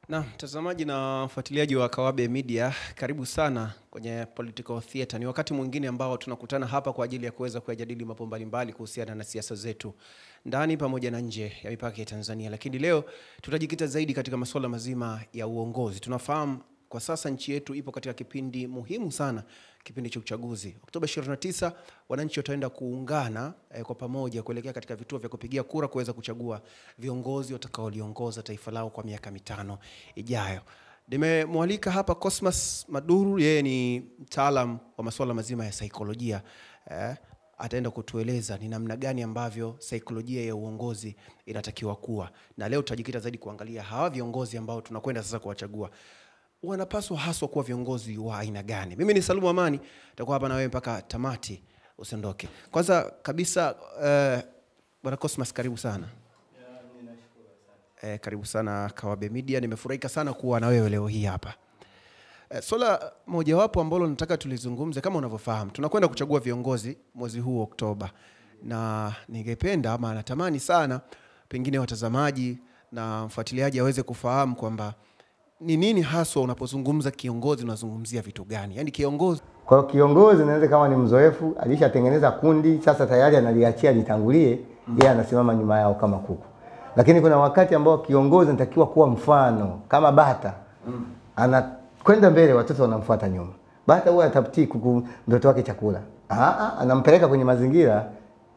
Na mtazamaji na mfuatiliaji wa Kawabe Media, karibu sana kwenye Political Theater. Ni wakati mwingine ambao tunakutana hapa kwa ajili ya kuweza kujadili mambo mbalimbali kuhusiana na siasa zetu ndani pamoja na nje ya mipaka ya Tanzania. Lakini leo tutajikita zaidi katika masuala mazima ya uongozi. Tunafahamu kwa sasa nchi yetu ipo katika kipindi muhimu sana, kipindi cha uchaguzi. Oktoba 29 wananchi wataenda kuungana kwa pamoja kuelekea katika vituo vya kupigia kura kuweza kuchagua viongozi watakaoliongoza taifa lao kwa miaka 5 ijayo. Nimemwalika hapa Cosmas Maduru, yeye ni mtaalamu wa masuala mazima ya saikolojia. Ataenda kutueleza ni namna gani ambavyo saikolojia ya uongozi inatakiwa kuwa. Na leo tutajikita zaidi kuangalia hawa viongozi ambao tunakwenda sasa kuwachagua wanapaswa haswa kuwa viongozi wa aina gani. Mimi ni Salumu Amani, nitakuwa hapa na wewe mpaka tamati, usiondoke. Kwanza kabisa Bwana Cosmas, karibu sana. Ninashukuru sana. Karibu sana Kawabe Media. Nimefurahika sana kuwa na wewe leo hii hapa. Swala mojawapo ambalo nataka tulizungumze, kama unavyofahamu, tunakwenda kuchagua viongozi mwezi huu Oktoba. Na ningependa ama natamani sana pengine watazamaji na mfuatiliaji aweze kufahamu kwamba ni nini haswa unapozungumza kiongozi unazungumzia vitu gani? Yaani kiongozi. Kwa kiongozi naweza kama ni mzoefu, alishatengeneza kundi, sasa tayari analiachia litangulie, yeye anasimama nyuma yao kama kuku. Lakini kuna wakati ambao kiongozi anatakiwa kuwa mfano, kama bata. Anakwenda mbele, watoto wanamfuata nyuma. Bata huwa atafuti kuku mtoto wake chakula. Anampeleka kwenye mazingira,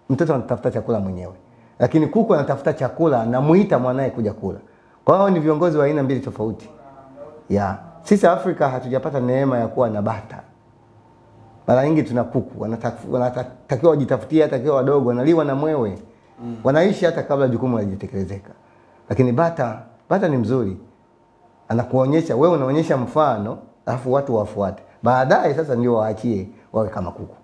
mtoto anatafuta chakula mwenyewe. Lakini kuku anatafuta chakula, anamuita mwanae kuja kula. Kwa hiyo ni viongozi wa aina mbili tofauti. Sisi Afrika hatujapata neema ya kuwa na bata. Mara nyingi tuna kuku, wanatakiwa wajitafutie, hata kiwa wadogo, wanaliwa na mwewe. Wanaishi hata kabla jukumu halitekelezeka. Lakini bata ni mzuri. Anakuonyesha, wewe unaonyesha mfano, alafu watu wafuate. Baadaye sasa ndio waachie wawe kama kuku.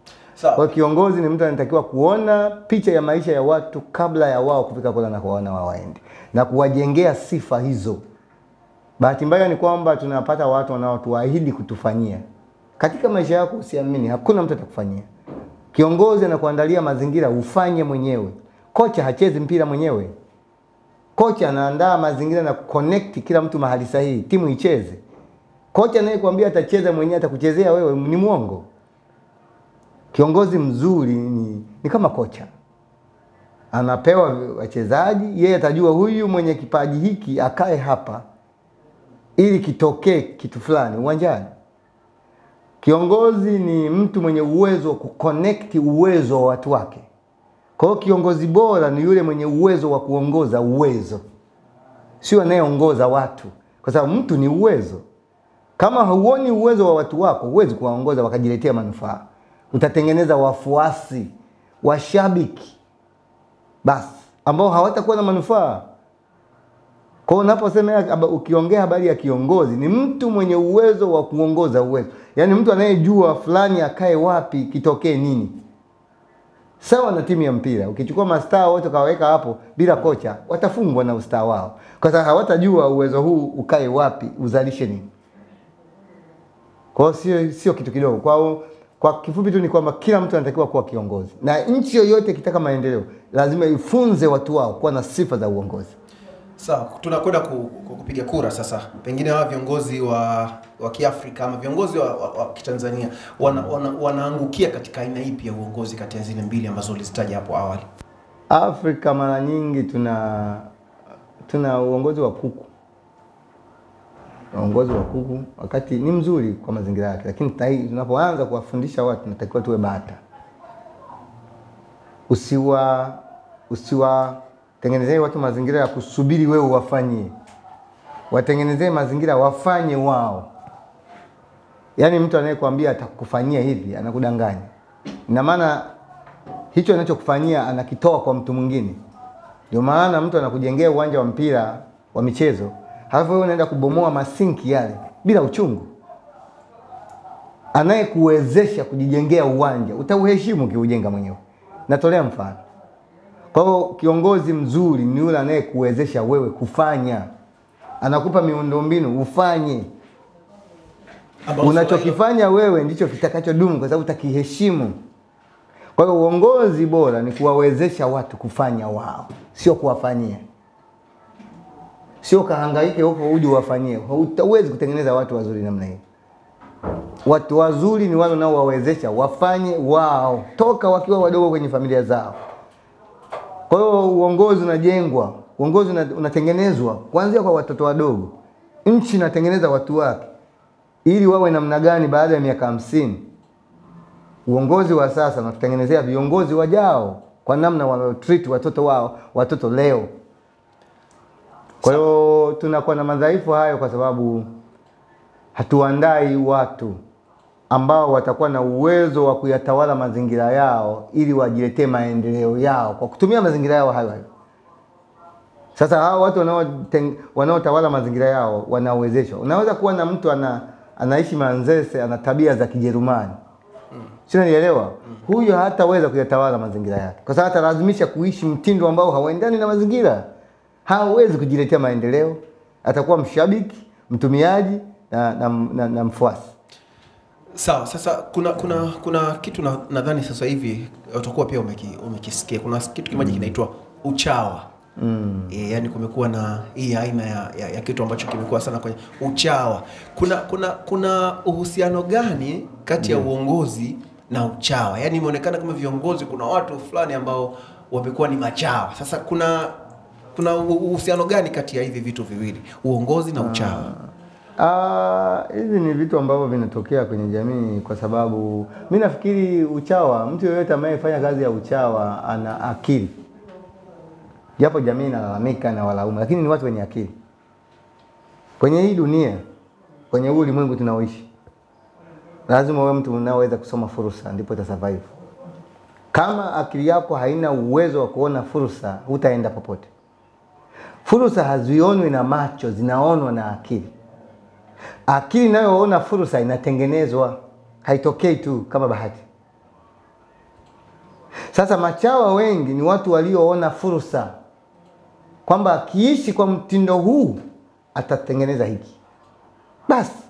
Kwa kiongozi ni mtu anatakiwa kuona picha ya maisha ya watu kabla ya wao kufika kule na kuona wao waende. Na kuwajengea sifa hizo. Bahati mbaya ni kwamba tunapata watu wanaotuahidi kutufanyia. Katika maisha yako usiamini, hakuna mtu atakufanyia. Kiongozi anakuandalia mazingira ufanye mwenyewe. Kocha hachezi mpira mwenyewe. Kocha anaandaa mazingira na connect kila mtu mahali sahihi, timu icheze. Kocha anayekuambia atacheza mwenyewe atakuchezea wewe ni muongo. Kiongozi mzuri ni kama kocha. Anapewa wachezaji, yeye atajua huyu mwenye kipaji hiki akae hapa ili kitokee kitu fulani uwanjani. Kiongozi ni mtu mwenye uwezo wa kuconnect uwezo wa watu wake. Kwa hiyo kiongozi bora ni yule mwenye uwezo wa kuongoza uwezo. Sio anayeongoza watu. Kwa sababu mtu ni uwezo. Kama hauoni uwezo wa watu wako, huwezi kuwaongoza wakajiletea manufaa. Utatengeneza wafuasi, washabiki basi ambao hawatakuwa na manufaa. Kwa unaposema ukiongea habari ya kiongozi ni mtu mwenye uwezo wa kuongoza uwezo. Yaani mtu anayejua fulani akae wapi kitokee nini. Sawa na timu ya mpira. Ukichukua mastaa wote kawaweka hapo bila kocha, watafungwa na ustaa wao. Kwa sababu hawatajua uwezo huu ukae wapi, uzalishe nini. Kwa hiyo sio kitu kidogo. Kwa kifupi tu ni kwamba kila mtu anatakiwa kuwa kiongozi. Na nchi yoyote ikitaka maendeleo lazima ifunze watu wao kuwa na sifa za uongozi. Sawa, tunakwenda kupiga kura sasa. Pengine hawa viongozi wa Kiafrika ama viongozi wa Kitanzania wanaangukia katika aina ipi ya uongozi kati ya zile mbili ambazo ulizitaja hapo awali? Afrika mara nyingi tuna uongozi wa kuku. Uongozi wa kuku wakati ni mzuri kwa mazingira yake, lakini tunapoanza kuwafundisha watu tunatakiwa tuwe bata. Tengenezee watu mazingira ya kusubiri wewe wafanyie. Watengenezee mazingira wafanye wao. Yaani mtu anayekuambia atakufanyia hivi anakudanganya. Ina maana hicho anachokufanyia anakitoa kwa mtu mwingine. Ndio maana mtu anakujengea uwanja wa mpira wa michezo, halafu wewe unaenda kubomoa masinki yale bila uchungu. Anayekuwezesha kujijengea uwanja utauheshimu kiujenga mwenyewe. Natolea mfano. Kwa hiyo kiongozi mzuri ni yule anayekuwezesha wewe kufanya. Anakupa miundombinu ufanye. Unachokifanya wewe ndicho kitakachodumu kwa sababu utakiheshimu. Kwa hiyo uongozi bora ni kuwawezesha watu kufanya wao, sio kuwafanyia. Sio kahangaike huko uje wafanyie. Hauwezi kutengeneza watu wazuri namna hiyo. Watu wazuri ni wale nao wawezesha wafanye wao toka wakiwa wadogo kwenye familia zao. Kwa hiyo uongozi unajengwa, uongozi unatengenezwa kuanzia kwa watoto wadogo. Nchi inatengeneza watu wake ili wawe namna gani baada ya miaka 50. Uongozi wa sasa unatutengenezea viongozi wajao kwa namna wanao treat watoto wao, watoto leo. Kwa hiyo tunakuwa na madhaifu hayo kwa sababu hatuandai watu ambao watakuwa na uwezo wa kuyatawala mazingira yao ili wajiletee maendeleo yao kwa kutumia mazingira yao hayo. Sasa hao watu wanaotawala mazingira yao wanawezeshwa. Unaweza kuwa na mtu anaishi Manzese, ana tabia za Kijerumani. Sio, nielewa? Huyo hataweza kuyatawala mazingira yake. Kwa sababu atalazimisha kuishi mtindo ambao hauendani na mazingira. Hawezi kujiletea maendeleo. Atakuwa mshabiki, mtumiaji na mfuasi. Sawa, sasa kuna kitu nadhani sasa hivi utakuwa pia umekisikia. Kuna kitu kimoja kinaitwa uchawa. Yani kumekuwa na hii aina ya kitu ambacho kimekuwa sana kwenye uchawa. Kuna uhusiano gani kati ya uongozi na uchawa? Yani imeonekana kama viongozi kuna watu fulani ambao wamekuwa ni machawa. Sasa kuna uhusiano gani kati ya hivi vitu viwili, uongozi na uchawa? Hizi ni vitu ambavyo vinatokea kwenye jamii kwa sababu mimi nafikiri uchawa, mtu yeyote anayefanya kazi ya uchawa ana akili. Japo jamii inalalamika na walaumu, lakini ni watu wenye akili. Kwenye hii dunia, kwenye huu ulimwengu tunaoishi, lazima uwe mtu unaweza kusoma fursa ndipo utasurvive. Kama akili yako haina uwezo wa kuona fursa, hutaenda popote. Fursa hazionwi na macho, zinaonwa na akili. Akili inayoona fursa inatengenezwa, haitokei tu kama bahati. Sasa machawa wengi ni watu walioona fursa kwamba akiishi kwa mtindo huu atatengeneza hiki. Basi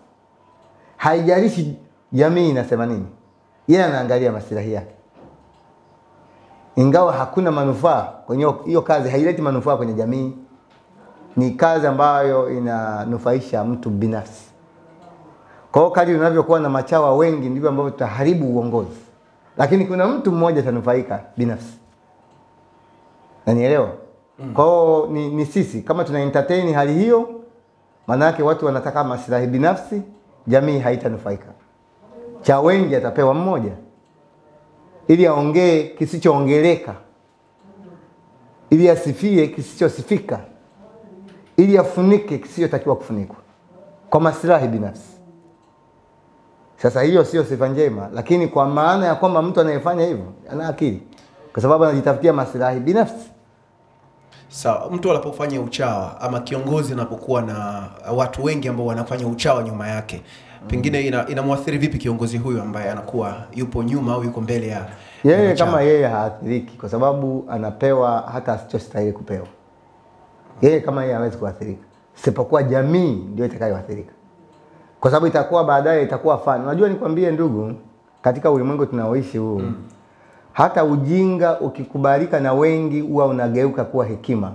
haijalishi jamii inasema nini, yeye anaangalia maslahi yake. Ingawa hakuna manufaa kwenye hiyo kazi, haileti manufaa kwenye jamii, ni kazi ambayo inanufaisha mtu binafsi. Kwa hiyo kadri unavyokuwa na machawa wengi ndivyo ambavyo tutaharibu uongozi. Lakini kuna mtu mmoja atanufaika binafsi. Unanielewa? Kwa hiyo ni sisi kama tuna entertain hali hiyo, maana yake watu wanataka maslahi binafsi, jamii haitanufaika. Cha wengi atapewa mmoja ili aongee kisichoongeleka, ili asifie kisichosifika, ili afunike kisichotakiwa kufunikwa kwa maslahi binafsi. Sasa hiyo sio sifa njema, lakini kwa maana ya kwamba mtu anayefanya hivyo ana akili kwa sababu anajitafutia maslahi binafsi. Sawa, mtu anapofanya uchawa ama kiongozi anapokuwa na watu wengi ambao wanafanya uchawa nyuma yake, pengine inamwathiri vipi kiongozi huyu ambaye anakuwa yupo nyuma au yuko mbele ya yeye? Kama yeye haathiriki kwa sababu anapewa hata asichostahili kupewa, yeye kama yeye hawezi kuathirika, isipokuwa jamii ndio itakayoathirika. Kwa sababu itakuwa baadaye itakuwa fani. Unajua nikwambie ndugu, katika ulimwengu tunaoishi huu, hata ujinga ukikubalika na wengi huwa unageuka kuwa hekima.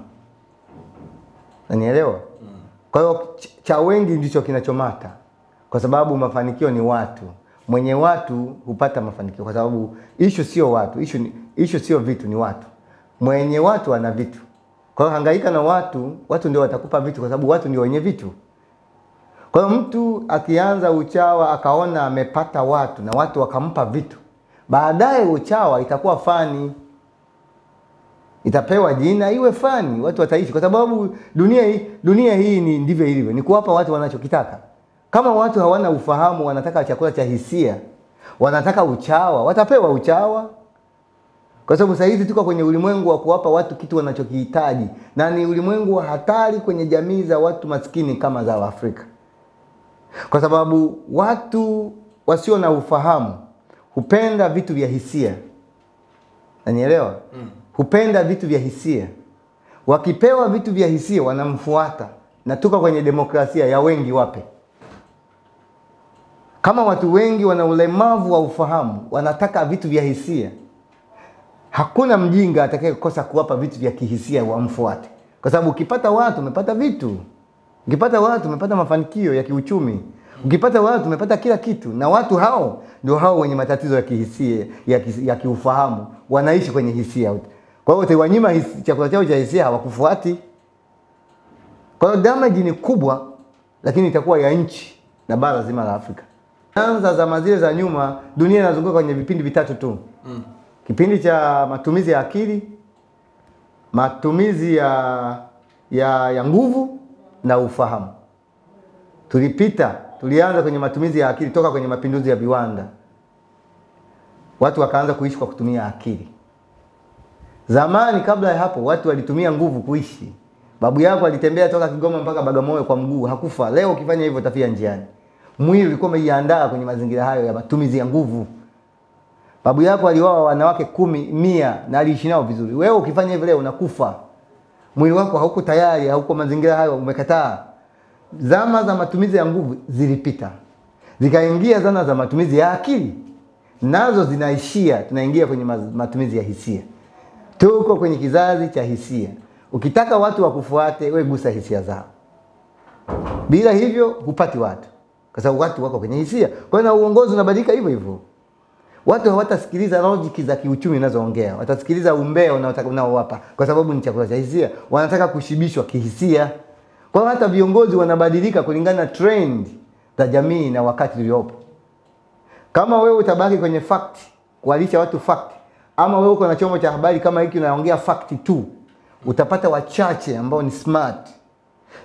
Unanielewa? Kwa hiyo cha wengi ndicho kinachomata. Kwa sababu mafanikio ni watu. Mwenye watu hupata mafanikio kwa sababu issue sio watu, issue sio vitu, ni watu. Mwenye watu ana vitu. Kwa hiyo hangaika na watu ndio watakupa vitu kwa sababu watu ndio wenye vitu. Kwa hiyo mtu akianza uchawa akaona amepata watu na watu wakampa vitu, baadaye uchawa itakuwa fani. Itapewa jina iwe fani, watu wataishi kwa sababu dunia hii ni ndivyo ilivyo, ni kuwapa watu wanachokitaka. Kama watu hawana ufahamu, wanataka chakula cha hisia, wanataka uchawa, watapewa uchawa. Kwa sababu sasa hivi tuko kwenye ulimwengu wa kuwapa watu kitu wanachokihitaji, na ni ulimwengu wa hatari kwenye jamii za watu maskini kama za Afrika. Kwa sababu watu wasio na ufahamu hupenda vitu vya hisia. Unanielewa? Hupenda vitu vya hisia. Wakipewa vitu vya hisia wanamfuata. Na tuko kwenye demokrasia ya wengi wape. Kama watu wengi wana ulemavu wa ufahamu, wanataka vitu vya hisia, hakuna mjinga atakayekosa kuwapa vitu vya kihisia wamfuate. Kwa sababu ukipata watu umepata vitu. Ukipata watu umepata mafanikio ya kiuchumi. Ukipata watu umepata kila kitu, na watu hao ndio hao wenye matatizo ya kihisia, ya kiufahamu, wanaishi kwenye hisia. Kwa hiyo utawanyima chakula chao cha hisia, hawakufuati. Kwa hiyo damage ni kubwa, lakini itakuwa ya nchi na bara zima la Afrika. Anza zama zile za nyuma, dunia inazunguka kwenye vipindi vitatu tu. Kipindi cha matumizi ya akili, matumizi ya nguvu na ufahamu. Tulianza kwenye matumizi ya akili toka kwenye mapinduzi ya viwanda. Watu wakaanza kuishi kwa kutumia akili. Zamani kabla ya hapo watu walitumia nguvu kuishi. Babu yako alitembea toka Kigoma mpaka Bagamoyo kwa mguu, hakufa. Leo ukifanya hivyo utafia njiani. Mwili ulikuwa umejiandaa kwenye mazingira hayo ya matumizi ya nguvu. Babu yako aliwao wanawake 10, 100 na aliishi nao vizuri. Wewe ukifanya hivyo leo unakufa. Mwili wako hauko tayari, hauko mazingira hayo, umekataa. Zama za matumizi ya nguvu zilipita. Zikaingia zana za matumizi ya akili. Nazo zinaishia, tunaingia kwenye matumizi ya hisia. Tuko kwenye kizazi cha hisia. Ukitaka watu wakufuate, wewe gusa hisia zao. Bila hivyo hupati watu. Kwa sababu watu wako kwenye hisia. Kwa hiyo na uongozi unabadilika hivyo hivyo. Watu hawatasikiliza logic za kiuchumi unazoongea. Watasikiliza umbea unaowapa, kwa sababu ni chakula cha hisia. Wanataka kushibishwa kihisia. Kwa hiyo hata viongozi wanabadilika kulingana na trend za jamii na wakati uliopo. Kama wewe utabaki kwenye fact, kuwalisha watu fact, ama wewe uko na chombo cha habari kama hiki unaongea fact tu, utapata wachache ambao ni smart.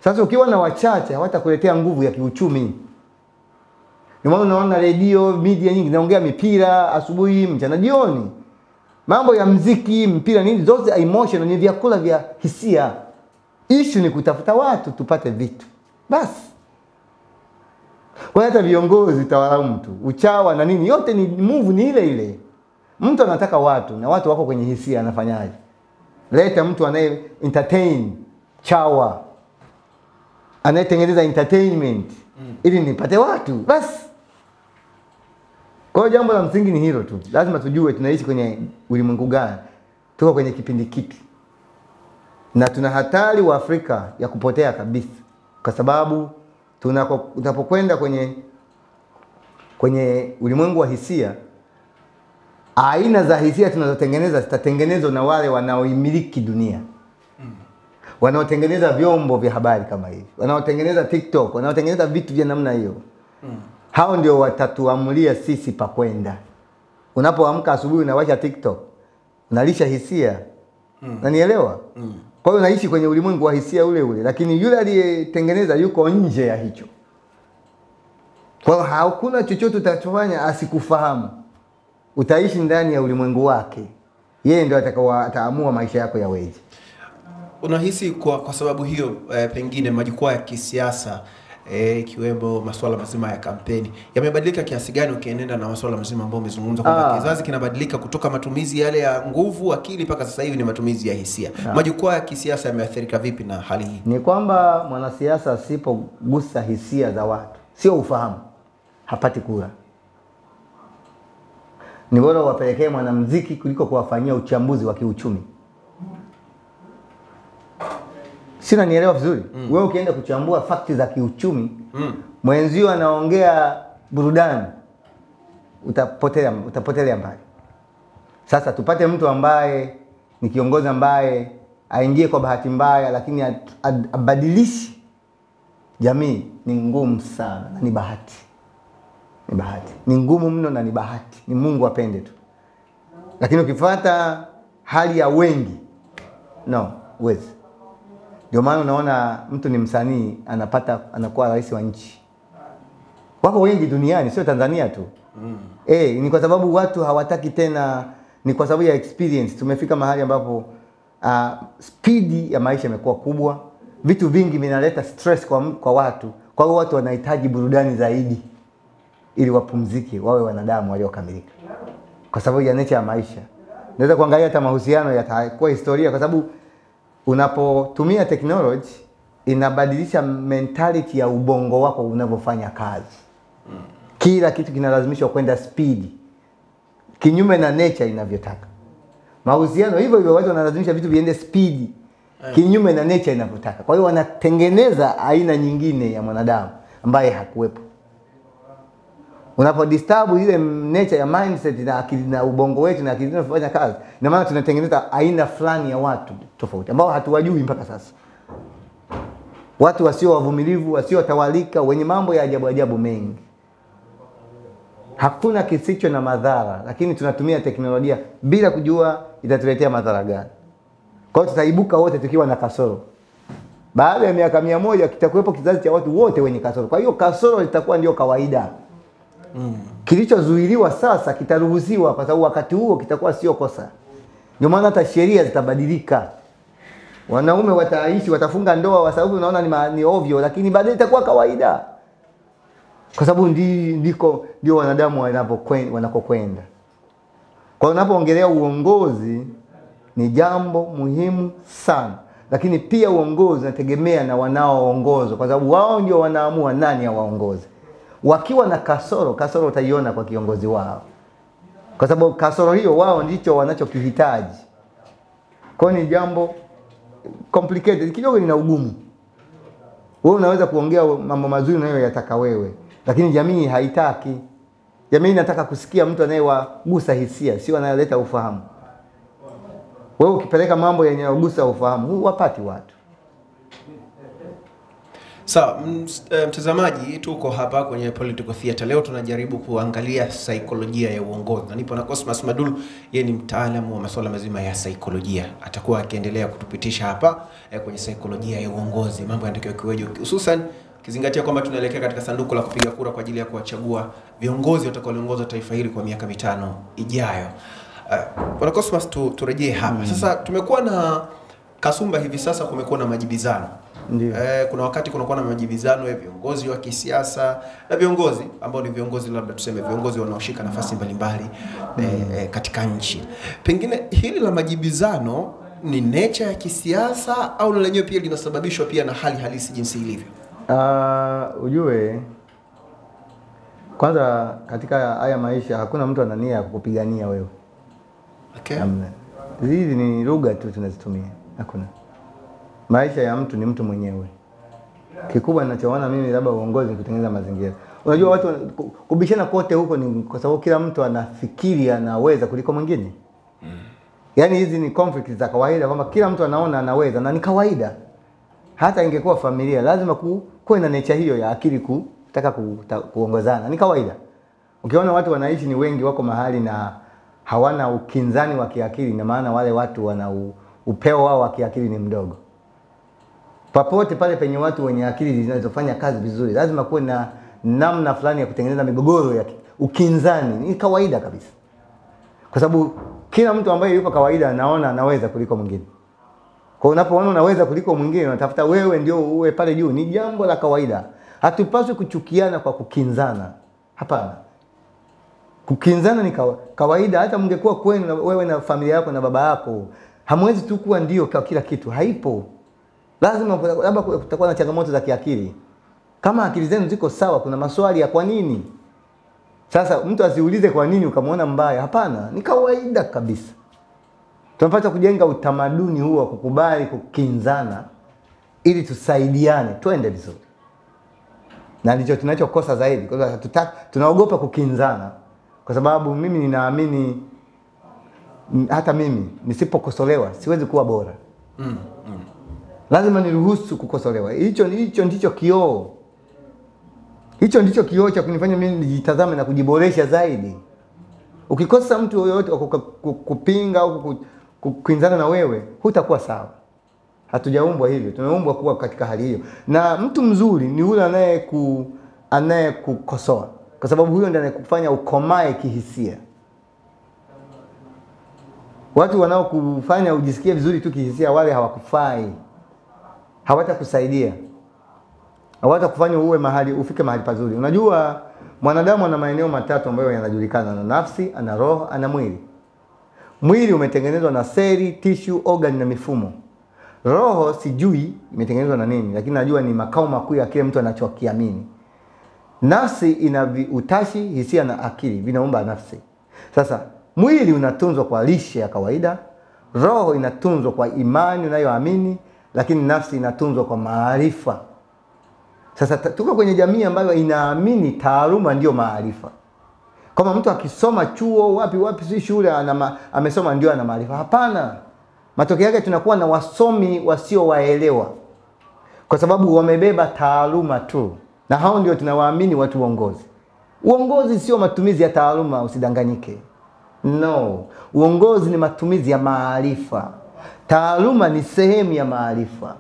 Sasa ukiwa na wachache hawatakuletea nguvu ya kiuchumi. Ni maana unaona radio, media nyingi naongea mipira asubuhi, mchana, jioni. Mambo ya muziki, mpira nini, zote emotional, ni vyakula vya hisia. Issue ni kutafuta watu tupate vitu. Basi. Kwa hata viongozi utawalaumu tu, uchawa na nini, yote ni move ni ile ile. Mtu anataka watu na watu wako kwenye hisia, anafanyaje? Leta mtu anaye entertain, chawa. Anayetengeneza entertainment ili nipate watu. Basi. Kwa hiyo jambo la msingi ni hilo tu. Lazima tujue tunaishi kwenye ulimwengu gani. Tuko kwenye kipindi kipi. Na tuna hatari wa Afrika ya kupotea kabisa. Kwa sababu tunapokwenda kwenye ulimwengu wa hisia, aina za hisia tunazotengeneza zitatengenezwa na wale wanaoimiliki dunia. Wanaotengeneza vyombo vya habari kama hivi, wanaotengeneza TikTok, wanaotengeneza vitu vya namna hiyo. Hao ndio watatuamulia sisi pa kwenda. Unapoamka asubuhi unawasha TikTok, unalisha hisia. Unanielewa? Kwa hiyo unaishi kwenye ulimwengu wa hisia ule ule, lakini yule aliyetengeneza yuko nje ya hicho. Kwa hiyo hakuna chochote utachofanya asikufahamu. Utaishi ndani ya ulimwengu wake. Yeye ndio ataamua maisha yako yaweje. Unahisi kwa sababu hiyo pengine majukwaa ya kisiasa ikiwemo masuala mazima ya kampeni yamebadilika kiasi gani ukienenda na masuala mazima ambayo umezungumza kwamba kizazi kinabadilika kutoka matumizi yale ya nguvu, akili mpaka sasa hivi ni matumizi ya hisia. Majukwaa ya kisiasa yameathirika vipi na hali hii? Ni kwamba mwanasiasa asipogusa hisia za watu, sio ufahamu, hapati kura. Ni bora wapelekee mwanamuziki kuliko kuwafanyia uchambuzi wa kiuchumi. Sina nielewa vizuri. Wewe ukienda kuchambua fakti za kiuchumi, mwenzio anaongea burudani, utapotelea mbali. Sasa tupate mtu ambaye ni kiongozi ambaye aingie kwa bahati mbaya lakini abadilishi jamii, ni ngumu sana na ni bahati. Ni bahati. Ni ngumu mno na ni bahati. Ni Mungu apende tu. Lakini ukifuata hali ya wengi, no, huwezi. Ndio maana unaona mtu ni msanii anakuwa rais wa nchi. Wako wengi duniani, sio Tanzania tu. Ni kwa sababu watu hawataki tena, ni kwa sababu ya experience. Tumefika mahali ambapo speed ya maisha imekuwa kubwa. Vitu vingi vinaleta stress kwa watu. Kwa hiyo watu wanahitaji burudani zaidi ili wapumzike, wawe wanadamu waliokamilika. Kwa sababu ya nature ya maisha. Naweza kuangalia hata mahusiano yatakuwa historia, kwa sababu unapotumia technology inabadilisha mentality ya ubongo wako unavyofanya kazi. Kila kitu kinalazimishwa kwenda speed, kinyume na nature inavyotaka. Mahusiano hivyo hivyo, watu wanalazimisha vitu viende speed kinyume na nature inavyotaka. Kwa hiyo wanatengeneza aina nyingine ya mwanadamu ambaye hakuwepo. Unapo disturb ile nature ya mindset na akili na ubongo wetu na akili inafanya kazi, na maana tunatengeneza aina fulani ya watu tofauti ambao hatuwajui mpaka sasa. Watu wasio wavumilivu, wasio tawalika, wenye mambo ya ajabu ajabu mengi. Hakuna kisicho na madhara, lakini tunatumia teknolojia bila kujua itatuletea madhara gani. Kwa hiyo tutaibuka wote tukiwa na kasoro. Baada ya miaka 100 kitakuwepo kizazi cha watu wote wenye kasoro. Kwa hiyo kasoro itakuwa ndio kawaida. Kilichozuiliwa sasa kitaruhusiwa kwa sababu wakati huo kitakuwa sio kosa. Ndio maana hata sheria zitabadilika. Wanaume wataishi, watafunga ndoa kwa sababu unaona ni ovyo, lakini baadaye itakuwa kawaida. Kwa sababu ndio wanadamu wanakokwenda. Kwa unapoongelea uongozi ni jambo muhimu sana. Lakini pia uongozi unategemea na wanaoongozwa, kwa sababu wao ndio wanaamua nani awaongoze. Wakiwa na kasoro utaiona kwa kiongozi wao. Kwa sababu kasoro hiyo wao ndicho wanachokihitaji. Kwa ni jambo complicated, kidogo lina ugumu. Wewe unaweza kuongea mambo mazuri unayoyataka wewe, lakini jamii haitaki. Jamii inataka kusikia mtu anayewagusa hisia, sio anayeleta ufahamu. Wewe ukipeleka mambo yenye kugusa ufahamu, huwapati watu. Sawa, mtazamaji, tuko hapa kwenye Political Theater. Leo tunajaribu kuangalia saikolojia ya uongozi. Na nipo na Cosmas Madulu, yeye ni mtaalamu wa masuala mazima ya saikolojia. Atakuwa akiendelea kutupitisha hapa kwenye saikolojia ya uongozi. Mambo yanatakiwa kiweje, hususan kizingatia kwamba tunaelekea katika sanduku la kupiga kura kwa ajili ya kuwachagua viongozi watakaoongoza taifa hili kwa miaka 5 ijayo. Bwana Cosmas, turejee hapa. Sasa tumekuwa na kasumba hivi sasa, kumekuwa na majibizano. Kuna wakati kunakuwa na majibizano ya viongozi wa kisiasa na viongozi ambao ni viongozi, labda tuseme viongozi wanaoshika nafasi mbalimbali katika nchi. Pengine hili la majibizano ni nature ya kisiasa au lenyewe pia linasababishwa pia na hali halisi jinsi ilivyo? Ujue kwanza katika haya maisha hakuna mtu ana nia ya kukupigania wewe. Okay. Hizi ni lugha tu tunazitumia. Hakuna. Maisha ya mtu ni mtu mwenyewe. Kikubwa ninachoona mimi labda uongozi ni kutengeneza mazingira. Unajua watu kubishana kote huko ni kwa sababu kila mtu anafikiri anaweza kuliko mwingine. Yaani hizi ni conflict za kawaida kwamba kila mtu anaona anaweza, na ni kawaida. Hata ingekuwa familia lazima kuwe na nature hiyo ya akili kutaka kuongozana. Ni kawaida. Ukiona watu wanaishi ni wengi, wako mahali na hawana ukinzani wa kiakili, na maana wale watu wana upeo wao wa kiakili ni mdogo. Papote pale penye watu wenye akili zinazofanya kazi vizuri, lazima kuwe na namna fulani ya kutengeneza migogoro ya ukinzani. Ni kawaida kabisa. Kwa sababu kila mtu ambaye yupo kawaida anaona anaweza kuliko mwingine. Kwa unapoona unaweza kuliko mwingine, unatafuta wewe ndio uwe pale juu. Ni jambo la kawaida. Hatupaswi kuchukiana kwa kukinzana. Hapana. Kukinzana ni kawaida. Hata mngekuwa kwenu wewe na familia yako na baba yako, hamwezi tu kuwa ndio kwa kila kitu. Haipo. Lazima labda kutakuwa na changamoto za kiakili. Kama akili zenu ziko sawa, kuna maswali ya kwa nini. Sasa mtu asiulize kwa nini ukamwona mbaya. Hapana, ni kawaida kabisa. Tunapaswa kujenga utamaduni huo wa kukubali kukinzana ili tusaidiane, twende vizuri. Na ndicho tunachokosa zaidi. Kwa sababu tunaogopa kukinzana. Kwa sababu mimi ninaamini hata mimi nisipokosolewa siwezi kuwa bora. Lazima niruhusu kukosolewa. Hicho ndicho kioo. Hicho ndicho kioo cha kunifanya mimi nijitazame na kujiboresha zaidi. Ukikosa mtu yoyote kupinga au kukinzana na wewe, hutakuwa sawa. Hatujaumbwa hivyo. Tumeumbwa kuwa katika hali hiyo. Na mtu mzuri ni yule anayekukosoa. Kwa sababu huyo ndiye anayekufanya ukomae kihisia. Watu wanaokufanya ujisikie vizuri tu kihisia, wale hawakufai. Hawatakusaidia. Hawatakufanya uwe ufike mahali pazuri. Unajua mwanadamu ana maeneo matatu ambayo yanajulikana: ana nafsi, ana roho, ana mwili. Mwili umetengenezwa na seli, tissue, organ na mifumo. Roho sijui imetengenezwa na nini, lakini najua ni makao makuu ya kile mtu anachokiamini. Nafsi ina utashi, hisia na akili, vinaumba nafsi. Sasa mwili unatunzwa kwa lishe ya kawaida, Roho inatunzwa kwa imani unayoamini, lakini nafsi inatunzwa kwa maarifa. Sasa tuko kwenye jamii ambayo inaamini taaluma ndio maarifa. Kama mtu akisoma chuo wapi si shule amesoma ndio ana maarifa. Hapana. Matokeo yake tunakuwa na wasomi wasiowaelewa, kwa sababu wamebeba taaluma tu. Na hao ndio tunawaamini watu uongozi. Uongozi sio matumizi ya taaluma, usidanganyike. No, uongozi ni matumizi ya maarifa. Taaluma ni sehemu ya maarifa.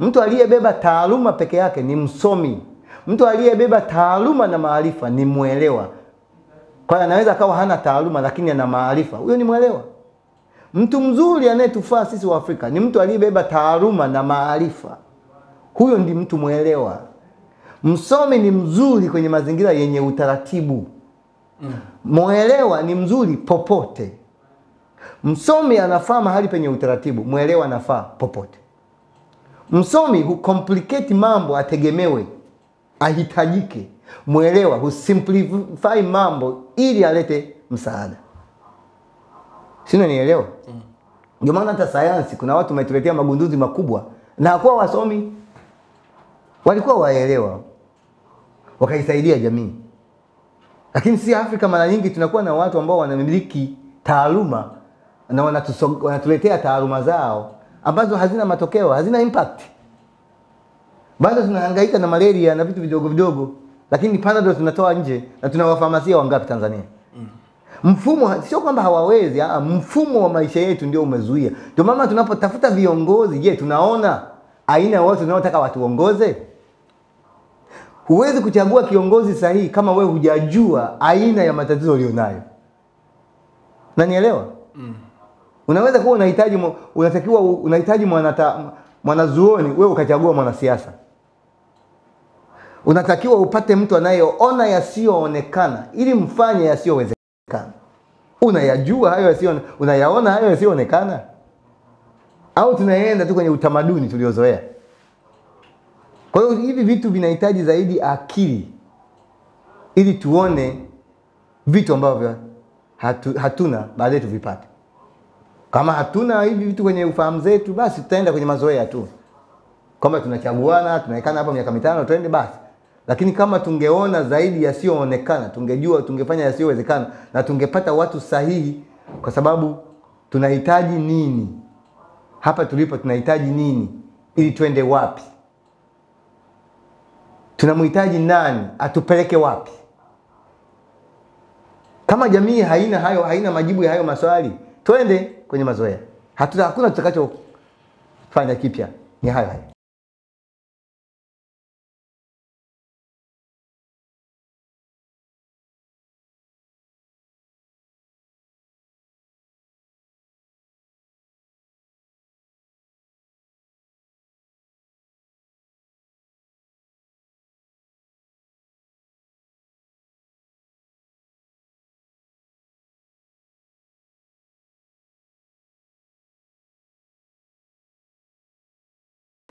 Mtu aliyebeba taaluma peke yake ni msomi. Mtu aliyebeba taaluma na maarifa ni mwelewa. Kwa hiyo anaweza kawa hana taaluma lakini ana maarifa. Huyo ni mwelewa. Mtu mzuri anayetufaa sisi wa Afrika ni mtu aliyebeba taaluma na maarifa. Huyo ndi mtu mwelewa. Msomi ni mzuri kwenye mazingira yenye utaratibu. Mwelewa ni mzuri popote. Msomi anafaa mahali penye utaratibu, mwelewa anafaa popote. Msomi hucomplicate mambo ategemewe, ahitajike. Mwelewa husimplify mambo ili alete msaada. Sina nielewa? Ndio maana hata sayansi kuna watu wametuletea magunduzi makubwa na hakuwa wasomi. Walikuwa waelewa. Wakaisaidia jamii. Lakini si Afrika mara nyingi tunakuwa na watu ambao wanamiliki taaluma na wanatuletea taaluma zao ambazo hazina matokeo, hazina impact. Bado tunahangaika na malaria na vitu vidogo vidogo, lakini Panadol tunatoa nje na tunawafamasia wangapi Tanzania? Mfumo sio kwamba hawawezi, mfumo wa maisha yetu ndio umezuia. Ndio mama tunapotafuta viongozi, je, tunaona aina ya watu tunaotaka watuongoze? Huwezi kuchagua kiongozi sahihi kama wewe hujajua aina ya matatizo ulionayo. Unanielewa? Unaweza kuwa unahitaji mwanazuoni, wewe ukachagua mwanasiasa. Unatakiwa upate mtu anayeona yasiyoonekana ili mfanye yasiyowezekana. Unayajua hayo unayaona hayo yasiyoonekana? Au tunaenda tu kwenye utamaduni tuliozoea? Kwa hiyo hivi vitu vinahitaji zaidi akili ili tuone vitu ambavyo hatuna baadaye tuvipate. Kama hatuna hivi vitu kwenye ufahamu zetu, basi tutaenda kwenye mazoea tu. Kama tunachaguana, tunaikana hapa miaka 5 twende basi. Lakini kama tungeona zaidi yasiyoonekana, tungejua, tungefanya yasiyowezekana na tungepata watu sahihi, kwa sababu tunahitaji nini? Hapa tulipo tunahitaji nini ili twende wapi? Tunamhitaji nani atupeleke wapi? Kama jamii haina majibu ya hayo maswali, twende kwenye mazoea. Hakuna tutakachofanya kipya, ni hayo.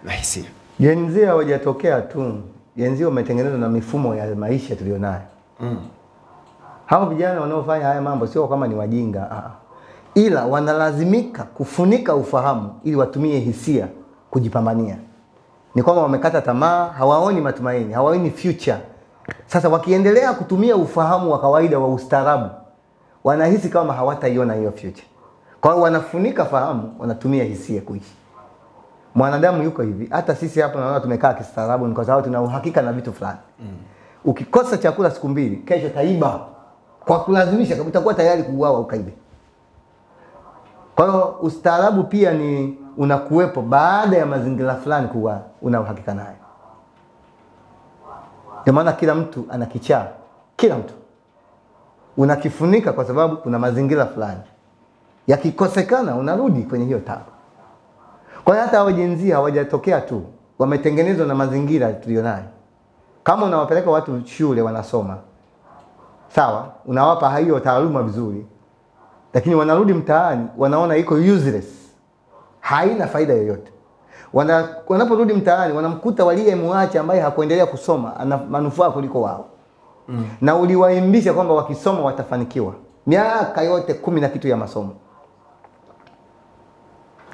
Nice. Gen Z hawajatokea tu. Gen Z wametengenezwa na mifumo ya maisha tulionayo. Hao vijana wanaofanya haya mambo sio kama ni wajinga, ila wanalazimika kufunika ufahamu ili watumie hisia kujipambania. Ni kwamba wamekata tamaa, hawaoni matumaini, hawaoni future. Sasa wakiendelea kutumia ufahamu wa kawaida wa ustaarabu, wanahisi kama hawataiona hiyo future. Kwa hiyo wanafunika fahamu, wanatumia hisia kuishi. Mwanadamu yuko hivi. Hata sisi hapa naona tumekaa kistaarabu ni kwa sababu tuna uhakika na vitu fulani. Ukikosa chakula siku 2, kesho taiba. Kwa kulazimisha kama utakuwa tayari kuuawa ukaibe. Kwa hiyo ustaarabu pia ni unakuwepo baada ya mazingira fulani kuwa una uhakika nayo. Kwa maana kila mtu ana kichaa. Kila mtu unakifunika kwa sababu kuna mazingira fulani. Yakikosekana unarudi kwenye hiyo tabu. Kwa hiyo hata hao Gen Z hawajatokea tu, wametengenezwa na mazingira tulionayo. Kama unawapeleka watu shule wanasoma, sawa, unawapa hiyo taaluma vizuri, lakini wanarudi mtaani wanaona iko useless, haina faida yoyote. Wanaporudi mtaani wanamkuta waliyemwacha ambaye hakuendelea kusoma ana manufaa kuliko wao. Na uliwaimbisha kwamba wakisoma watafanikiwa. Miaka yote 10 na kitu ya masomo.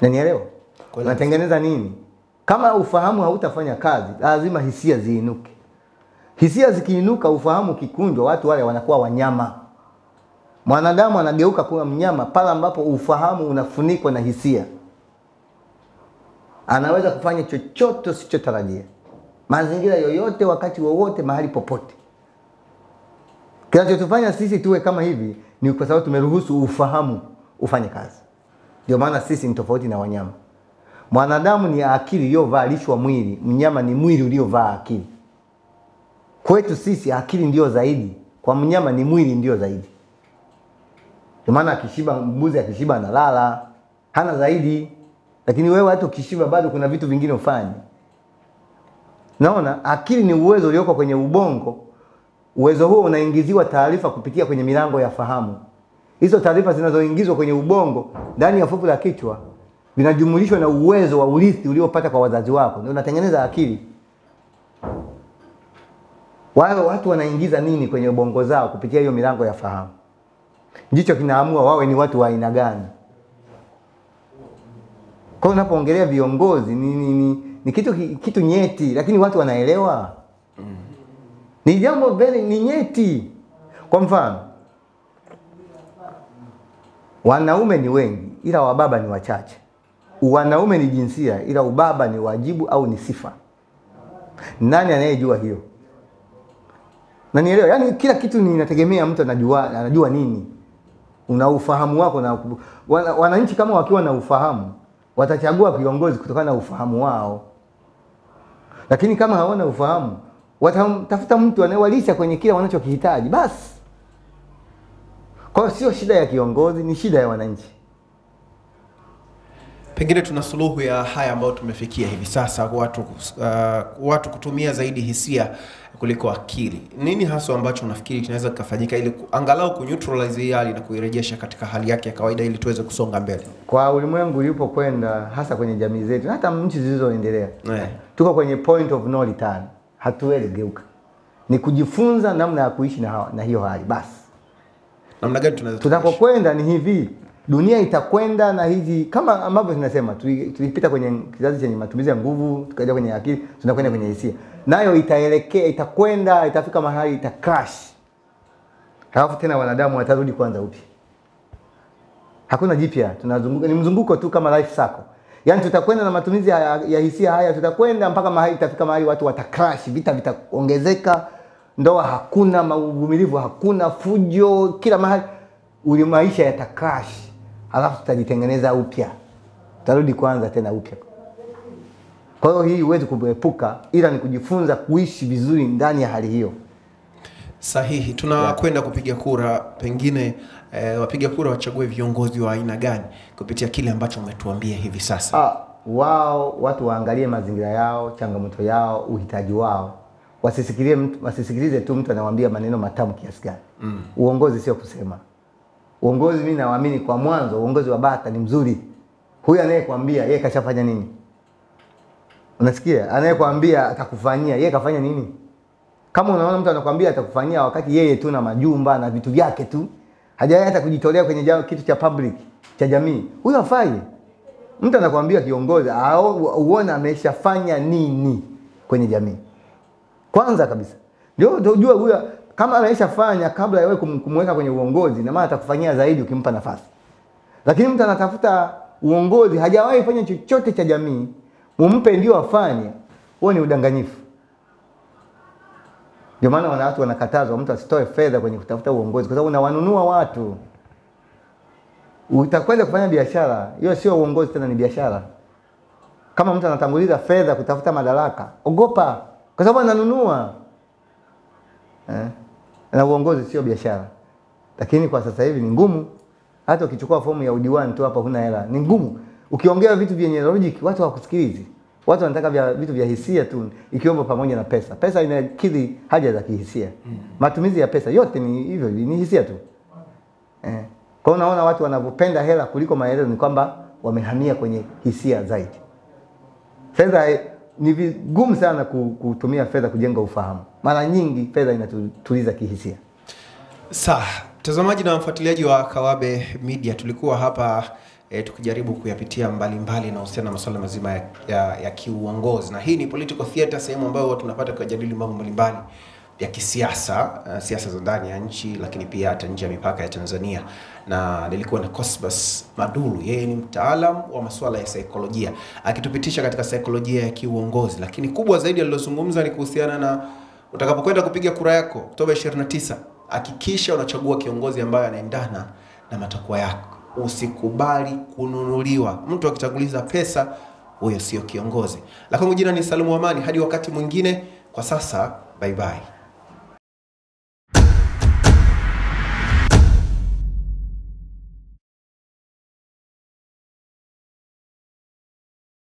Unanielewa? Unatengeneza nini? Kama ufahamu hautafanya kazi, lazima hisia ziinuke. Hisia zikiinuka, ufahamu kikunjwa, watu wale wanakuwa wanyama. Mwanadamu anageuka kuwa mnyama pale ambapo ufahamu unafunikwa na hisia. Anaweza kufanya chochote usichotarajia. Mazingira yoyote, wakati wowote, mahali popote. Kinachotufanya sisi tuwe kama hivi ni kwa sababu tumeruhusu ufahamu ufanye kazi. Ndio maana sisi ni tofauti na wanyama. Mwanadamu ni akili iliyovalishwa mwili, mnyama ni mwili uliovaa akili. Kwetu sisi akili ndio zaidi, kwa mnyama ni mwili ndio zaidi. Ndio maana akishiba, mbuzi akishiba analala, hana zaidi. Lakini wewe hata ukishiba bado kuna vitu vingine ufanye. Naona akili ni uwezo ulioko kwenye ubongo. Uwezo huo unaingiziwa taarifa kupitia kwenye milango ya fahamu. Hizo taarifa zinazoingizwa kwenye ubongo ndani ya fuvu la kichwa vinajumulishwa na uwezo wa urithi uliopata kwa wazazi wako. Ndio unatengeneza akili. Wale watu wanaingiza nini kwenye ubongo zao kupitia hiyo milango ya fahamu. Ndicho kinaamua wawe ni watu wa aina gani. Kwa unapoongelea viongozi ni kitu nyeti, lakini watu wanaelewa. Ni jambo ni nyeti. Kwa mfano, wanaume ni wengi ila wababa ni wachache. Wanaume ni jinsia ila ubaba ni wajibu au ni sifa. Nani anayejua hiyo? Na nielewa, yani kila kitu ninategemea mtu anajua nini. Una ufahamu wako, na wananchi kama wakiwa na ufahamu watachagua viongozi kutokana na ufahamu wao. Lakini kama hawana ufahamu, watatafuta mtu anayewalisha kwenye kila wanachokihitaji basi. Kwa hiyo sio shida ya kiongozi, ni shida ya wananchi. Pengine tuna suluhu ya haya ambayo tumefikia hivi sasa, watu kutumia zaidi hisia kuliko akili. Nini hasa ambacho unafikiri kinaweza kufanyika ili angalau kuneutralize hii hali na kuirejesha katika hali yake ya kawaida ili tuweze kusonga mbele? Kwa ulimwengu ulipokwenda, hasa kwenye jamii zetu, hata nchi zilizoendelea, tuko kwenye point of no return. Hatuwezi geuka. Ni kujifunza namna ya kuishi na hiyo hali basi. Namna gani tunaweza? Tunapokwenda ni hivi. Dunia itakwenda na hizi kama ambavyo tunasema tulipita kwenye kizazi chenye matumizi ya nguvu, tukaja kwenye akili, tunakwenda kwenye hisia. Nayo itaelekea, itakwenda, itafika mahali itacrash. Halafu tena wanadamu watarudi kwanza upya. Hakuna jipya, tunazunguka, ni mzunguko tu kama life cycle. Yaani tutakwenda na matumizi ya hisia haya, tutakwenda mpaka mahali itafika mahali watu watacrash, vita vitaongezeka, ndoa hakuna, uvumilivu hakuna, fujo kila mahali, maisha yatacrash. Halafu tutajitengeneza upya. Tutarudi kwanza tena upya. Kwa hiyo hii huwezi kuepuka, ila ni kujifunza kuishi vizuri ndani ya hali hiyo. Sahihi. Tunakwenda kupiga kura, pengine wapiga kura wachague viongozi wa aina gani kupitia kile ambacho umetuambia hivi sasa? Watu waangalie mazingira yao, changamoto yao, uhitaji wao. Wasisikilize tu mtu anawaambia maneno matamu kiasi gani. Uongozi sio kusema. Uongozi mimi naamini kwa mwanzo, uongozi wa bata ni mzuri. Huyu anayekwambia yeye kashafanya nini? Unasikia? Anayekwambia atakufanyia, yeye kafanya nini? Kama unaona mtu anakuambia atakufanyia wakati yeye tu na majumba na vitu vyake tu, hajawahi hata kujitolea kwenye kitu cha public, cha jamii, huyo hafai. Mtu anakuambia kiongozi, uone ameshafanya nini kwenye jamii. Kwanza kabisa. Ndio unajua huyo kama ameshafanya kabla wewe kumweka kwenye uongozi, na maana atakufanyia zaidi ukimpa nafasi. Lakini mtu anatafuta uongozi, hajawahi fanya chochote cha jamii, umpe ndio afanye, huo ni udanganyifu. Ndio maana watu wanakatazwa mtu asitoe fedha kwenye kutafuta uongozi, kwa sababu unawanunua watu. Utakwenda kufanya biashara, hiyo sio uongozi tena, ni biashara. Kama mtu anatanguliza fedha kutafuta madaraka, ogopa, kwa sababu ananunua. Na uongozi sio biashara. Lakini kwa sasa hivi ni ngumu. Hata ukichukua fomu ya udiwani tu hapa huna hela, ni ngumu. Ukiongea vitu vyenye logic watu hawakusikilizi. Watu wanataka vitu vya hisia tu, ikiomba pamoja na pesa. Pesa inakidhi haja za kihisia. Matumizi ya pesa yote ni hivyo, ni hisia tu. Kwa unaona watu wanapopenda hela kuliko maelezo, ni kwamba wamehamia kwenye hisia zaidi. Fedha ni vigumu sana kutumia fedha kujenga ufahamu. Mara nyingi fedha inatuliza kihisia. Mtazamaji na mfuatiliaji wa Kawabe Media, tulikuwa hapa tukijaribu kuyapitia mbalimbali na husiana na masuala mazima ya kiuongozi. Na hii ni Political Theater, sehemu ambayo tunapata kujadili mambo mbalimbali ya kisiasa, siasa za ndani ya nchi, lakini pia hata nje ya mipaka ya Tanzania. Na nilikuwa na Cosmas Madulu, yeye ni mtaalamu wa masuala ya saikolojia, akitupitisha katika saikolojia ya kiuongozi. Lakini kubwa zaidi alilozungumza ni kuhusiana na utakapokwenda kupiga kura yako Oktoba 29, hakikisha unachagua kiongozi ambaye anaendana na matakwa yako. Usikubali kununuliwa. Mtu akitanguliza pesa, huyo sio kiongozi. La kwangu jina ni Salumu Amani, hadi wakati mwingine. Kwa sasa, bye bye.